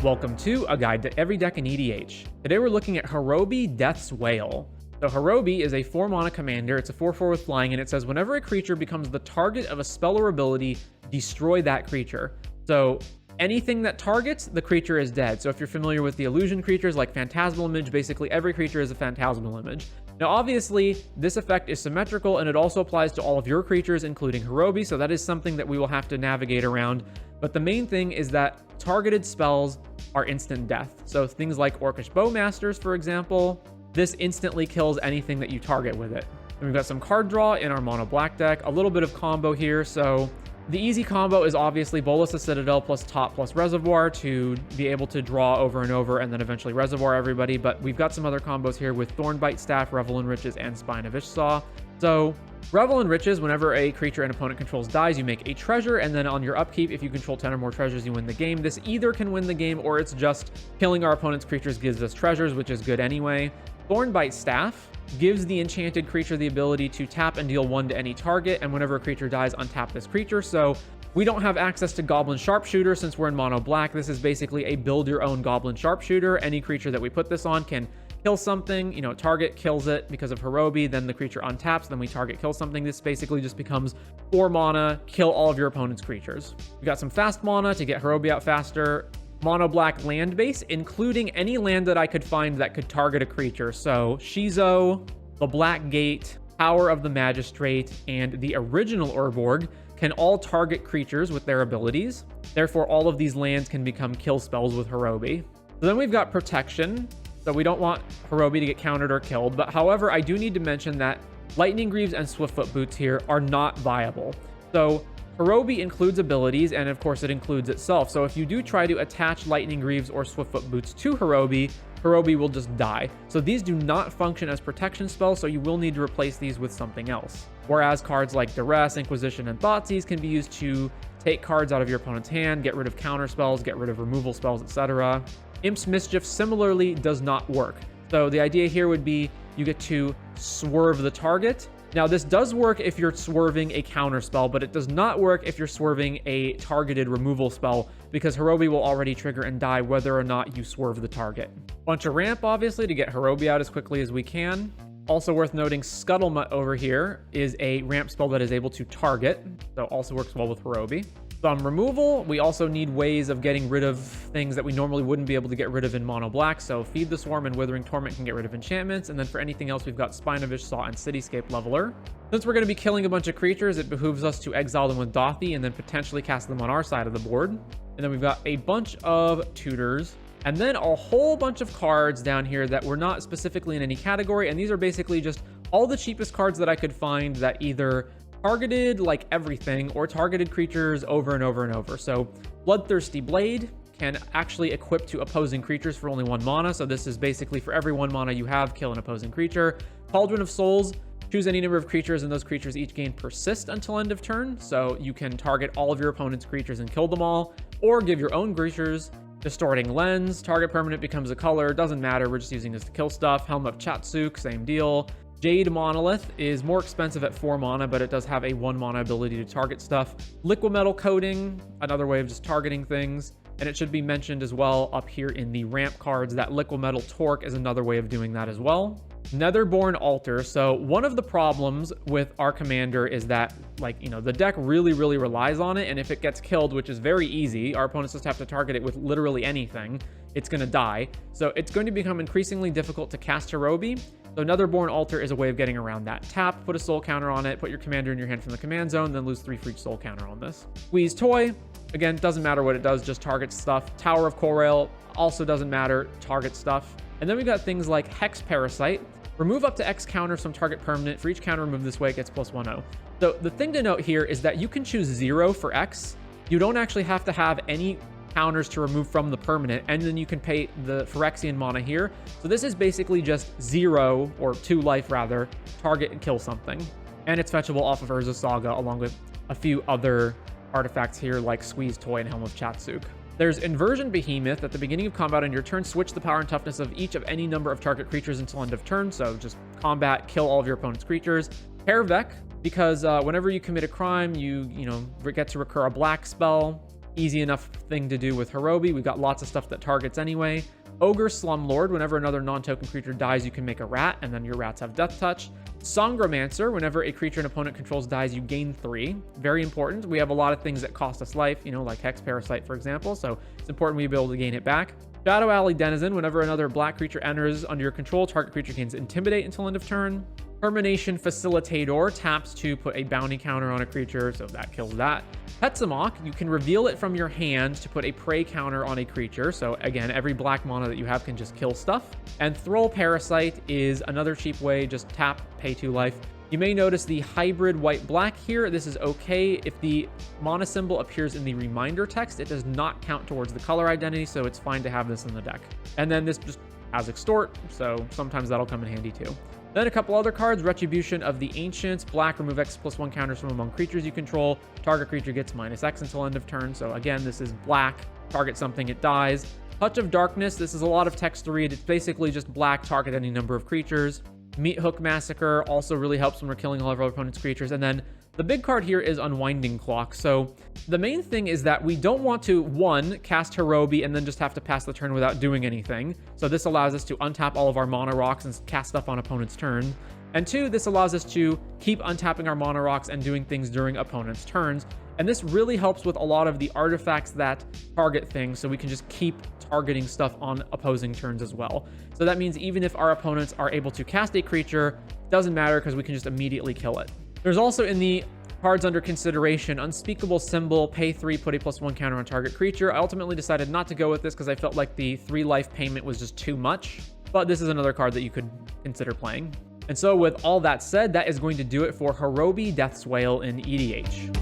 Welcome to A Guide to Every Deck in EDH. Today we're looking at Horobi, Death's Wail. So Horobi is a 4-mana commander, it's a 4/4 with flying, and it says whenever a creature becomes the target of a spell or ability, destroy that creature. So anything that targets, the creature is dead. So if you're familiar with the illusion creatures like Phantasmal Image, basically every creature is a Phantasmal Image. Now obviously, this effect is symmetrical and it also applies to all of your creatures, including Horobi, so that is something that we will have to navigate around. But the main thing is that targeted spells are instant death. So things like Orcish Bowmasters, for example, this instantly kills anything that you target with it. And we've got some card draw in our mono black deck, a little bit of combo here. So the easy combo is obviously Bolus of Citadel plus Top plus Reservoir to be able to draw over and over and then eventually Reservoir everybody. But we've got some other combos here with Thornbite Staff, Revel in Riches, and Spine of Ishsaw. So Revel in Riches, whenever a creature an opponent controls dies, you make a treasure, and then on your upkeep, if you control 10 or more treasures, you win the game. This either can win the game, or it's just killing our opponent's creatures gives us treasures, which is good anyway. Thornbite Staff gives the enchanted creature the ability to tap and deal 1 to any target, and whenever a creature dies, untap this creature. So we don't have access to Goblin Sharpshooter since we're in mono black. This is basically a build your own Goblin Sharpshooter. Any creature that we put this on can kill something, target kills it because of Horobi, then the creature untaps, then we target kill something. This basically just becomes 4 mana, kill all of your opponent's creatures. We got some fast mana to get Horobi out faster. Mono black land base, including any land that I could find that could target a creature. So Shizo, the Black Gate, Power of the Magistrate, and the original Urborg can all target creatures with their abilities. Therefore, all of these lands can become kill spells with Horobi. So then we've got protection. So we don't want Horobi to get countered or killed. But however, I do need to mention that Lightning Greaves and Swiftfoot Boots here are not viable. So Horobi includes abilities, and of course it includes itself. So if you do try to attach Lightning Greaves or Swiftfoot Boots to Horobi, Horobi will just die. So these do not function as protection spells, so you will need to replace these with something else. Whereas cards like Duress, Inquisition, and Thoughtseize can be used to take cards out of your opponent's hand, get rid of counter spells, get rid of removal spells, etc. Imp's Mischief similarly does not work. So the idea here would be you get to swerve the target. Now this does work if you're swerving a counter spell, but it does not work if you're swerving a targeted removal spell because Horobi will already trigger and die whether or not you swerve the target. Bunch of ramp obviously to get Horobi out as quickly as we can. Also worth noting, Scuttlemutt over here is a ramp spell that is able to target, so also works well with Horobi. Some removal, we also need ways of getting rid of things that we normally wouldn't be able to get rid of in mono black, so Feed the Swarm and Withering Torment can get rid of enchantments, and then for anything else we've got Spine of Ishsaw and Cityscape Leveler. Since we're going to be killing a bunch of creatures, it behooves us to exile them with Dothi and then potentially cast them on our side of the board. And then we've got a bunch of tutors, and then a whole bunch of cards down here that were not specifically in any category, and these are basically just all the cheapest cards that I could find that either targeted like everything or targeted creatures over and over and over. So Bloodthirsty Blade can actually equip to opposing creatures for only 1 mana. So this is basically for every 1 mana you have, kill an opposing creature. Cauldron of Souls, choose any number of creatures and those creatures each gain persist until end of turn. So you can target all of your opponent's creatures and kill them all, or give your own creatures. Distorting Lens, target permanent becomes a color, doesn't matter, we're just using this to kill stuff. Helm of Chatsuk, same deal. Jade Monolith is more expensive at 4 mana, but it does have a 1 mana ability to target stuff. Liquimetal Coating, another way of just targeting things. And it should be mentioned as well up here in the ramp cards that Liquimetal Torque is another way of doing that as well. Netherborn Altar. So one of the problems with our commander is that, the deck really relies on it. And if it gets killed, which is very easy, our opponents just have to target it with literally anything, it's going to die. So it's going to become increasingly difficult to cast Horobi. So Netherborn Altar is a way of getting around that. Tap, put a soul counter on it, put your commander in your hand from the command zone, then lose 3 for each soul counter on this. Squeeze Toy. Again, doesn't matter what it does, just targets stuff. Tower of Corail also doesn't matter, target stuff. And then we got things like Hex Parasite. Remove up to X counters from target permanent. For each counter removed this way, it gets +1/0. So the thing to note here is that you can choose 0 for X. You don't actually have to have any counters to remove from the permanent, and then you can pay the Phyrexian mana here. So this is basically just 0, or 2 life rather, target and kill something. And it's fetchable off of Urza Saga, along with a few other artifacts here like Squeeze Toy and Helm of Chatsuk. There's Inversion Behemoth. At the beginning of combat on your turn, switch the power and toughness of each of any number of target creatures until end of turn. So just combat, kill all of your opponent's creatures. Hervek, because whenever you commit a crime, you get to recur a black spell. easy enough thing to do with Horobi. We've got lots of stuff that targets anyway. Ogre Slumlord, whenever another non-token creature dies, you can make a rat, and then your rats have Death Touch. Songromancer, whenever a creature an opponent controls dies, you gain 3. Very important. We have a lot of things that cost us life, like Hex Parasite, for example, so it's important we be able to gain it back. Shadow Alley Denizen, whenever another black creature enters under your control, target creature gains Intimidate until end of turn. Termination Facilitator taps to put a bounty counter on a creature, so that kills that. Petsamok, you can reveal it from your hand to put a prey counter on a creature, so again, every black mana that you have can just kill stuff. And Thrall Parasite is another cheap way, just tap, pay 2 life. You may notice the hybrid white-black here. This is okay. If the mana symbol appears in the reminder text, it does not count towards the color identity, so it's fine to have this in the deck. And then this just has Extort, so sometimes that'll come in handy too. Then a couple other cards, Retribution of the Ancients, black, remove X+1 counters from among creatures you control. Target creature gets -X until end of turn. So again, this is black, target something, it dies. Touch of Darkness, this is a lot of text to read. It's basically just black, target any number of creatures. Meat Hook Massacre also really helps when we're killing all of our opponent's creatures. And then the big card here is Unwinding Clock. So the main thing is that we don't want to, 1, cast Horobi and then just have to pass the turn without doing anything. So this allows us to untap all of our Mana Rocks and cast stuff on opponent's turn. And 2, this allows us to keep untapping our Mana Rocks and doing things during opponent's turns. And this really helps with a lot of the artifacts that target things, so we can just keep targeting stuff on opposing turns as well. So that means even if our opponents are able to cast a creature, it doesn't matter because we can just immediately kill it. There's also in the cards under consideration, Unspeakable Symbol, pay 3, put a +1 counter on target creature. I ultimately decided not to go with this because I felt like the 3 life payment was just too much, but this is another card that you could consider playing. And so with all that said, that is going to do it for Horobi Death's Wail in EDH.